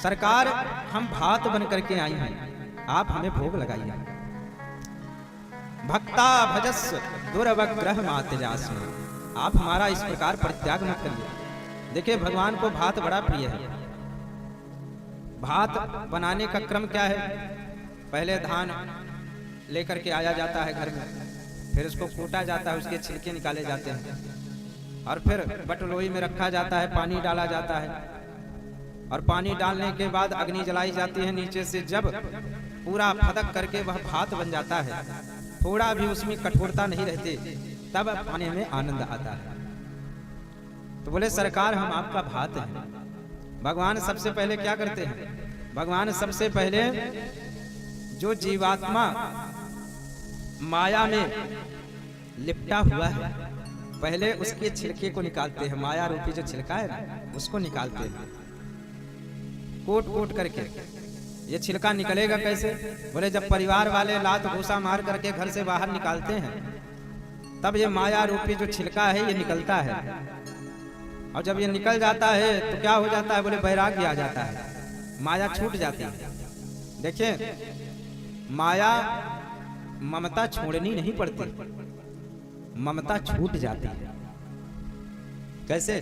सरकार हम भात बन करके आई हैं, आप हमें भोग लगाइए। भक्ता भजस्व दुर्वग्रह मात्यजास्म, आप हमारा इस प्रकार परित्याग मत करिए। देखिए भगवान को भात बड़ा प्रिय है। भात बनाने का क्रम क्या है? पहले धान लेकर के आया जाता है घर में, फिर उसको कूटा जाता है, उसके छिलके निकाले जाते हैं और फिर बटलोई में रखा जाता है, पानी डाला जाता है और पानी डालने के बाद अग्नि जलाई जाती है नीचे से। जब पूरा फदक करके वह भात बन जाता है, थोड़ा भी उसमें कठोरता नहीं रहती, तब खाने में आनंद आता है। तो बोले सरकार हम आपका भात हैं। भगवान सबसे पहले क्या करते हैं? भगवान सबसे पहले जो जीवात्मा माया में लिपटा हुआ है, पहले उसके छिलके को निकालते हैं। माया रूपी जो छिलका है ना, उसको निकालते हैं कोट कोट करके। ये छिलका निकलेगा कैसे? बोले जब परिवार वाले लात घूसा मार करके घर से बाहर निकालते हैं, तब ये माया रूपी जो छिलका है ये निकलता है। और जब ये निकल जाता है तो क्या हो जाता है? बोले वैराग्य आ जाता है, माया छूट जाती है। देखिए माया ममता छोड़नी नहीं पड़ती, ममता छूट जाती है। कैसे?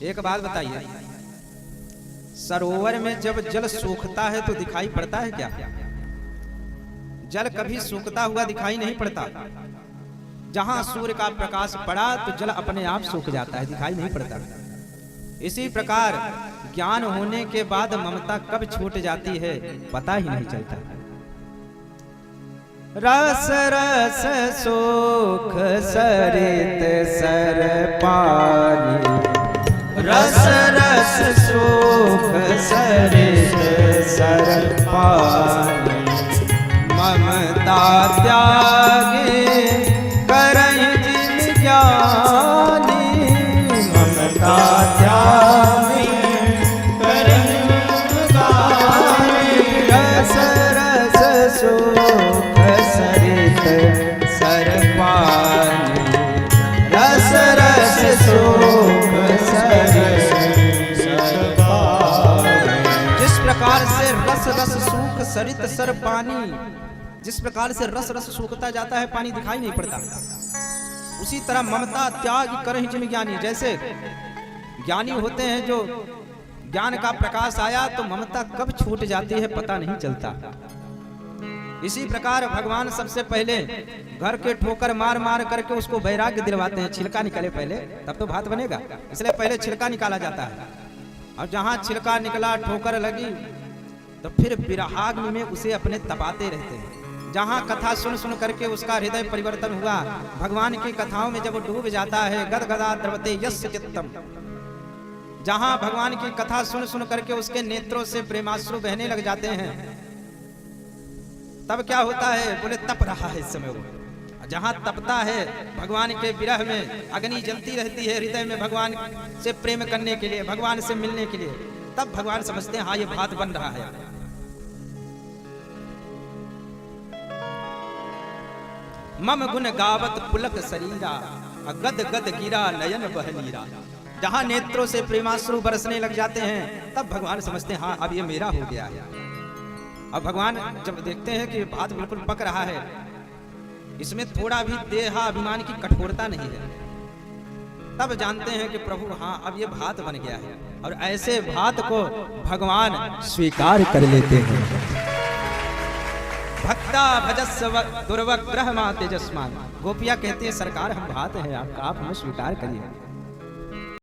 एक बात बताइए, सरोवर में जब जल सूखता है तो दिखाई पड़ता है क्या? जल कभी सूखता हुआ दिखाई नहीं पड़ता। जहां सूर्य का प्रकाश पड़ा तो जल अपने आप सूख जाता है, दिखाई नहीं पड़ता। इसी प्रकार ज्ञान होने के बाद ममता कब छूट जाती है पता ही नहीं चलता। रस रस सुख सरित सर पानी, रस रस सुख सरित सर पानी, ममता त्यागे करहि जिन ज्ञानी, ममता त्यागे करहि जिन ज्ञानी। रस रस सुख सरित सर पानी, रस रस सुख जिस प्रकार से रस रस सूख सरित सर पानी, जिस प्रकार से रस रस सूखता जाता है पानी दिखाई नहीं पड़ता, उसी तरह ममता त्याग करहि जिन ज्ञानी। जैसे ज्ञानी होते हैं, जो ज्ञान का प्रकाश आया तो ममता कब छूट जाती है पता नहीं चलता। इसी प्रकार भगवान सबसे पहले घर के ठोकर मार मार करके उसको वैराग्य दिलवाते हैं। छिलका निकले पहले, तब तो भात बनेगा, इसलिए पहले छिलका निकाला जाता है। और जहां छिलका निकला, ठोकर लगी, तो फिर विरहाग्नि में उसे अपने तपाते रहते हैं। जहां कथा सुन सुन करके उसका हृदय परिवर्तन हुआ, भगवान की कथाओं में जब डूब जाता है, गद गदा द्रवते यस्य चित्तम, जहां भगवान की कथा सुन सुन करके उसके नेत्रों से प्रेमाश्रु बहने लग जाते हैं, तब क्या होता है? बोले तप रहा है इस समय वो। जहां तपता है भगवान के विरह में अग्नि जलती रहती है हृदय में, भगवान से प्रेम करने के लिए, भगवान से मिलने के लिए, तब भगवान समझते हैं हाँ ये भात बन रहा है। मम गुण गावत पुलक शरीरा, गद गद गिरा नयन बहनीरा। जहां नेत्रों से प्रेमाश्रु बरसने लग जाते हैं, तब भगवान समझते हैं हाँ अब ये मेरा हो गया है। और भगवान जब देखते हैं कि भात बिल्कुल पक रहा है, इसमें थोड़ा भी देहाभिमान की कठोरता नहीं है, तब जानते हैं कि प्रभु हाँ अब ये भात बन गया है। और ऐसे भात को भगवान स्वीकार कर लेते हैं। भक्ता भजस्व दुर्वग्रह मा तेजस्मान। गोपिया कहती है सरकार हम भात हैं आपका, आप हमें स्वीकार करिए।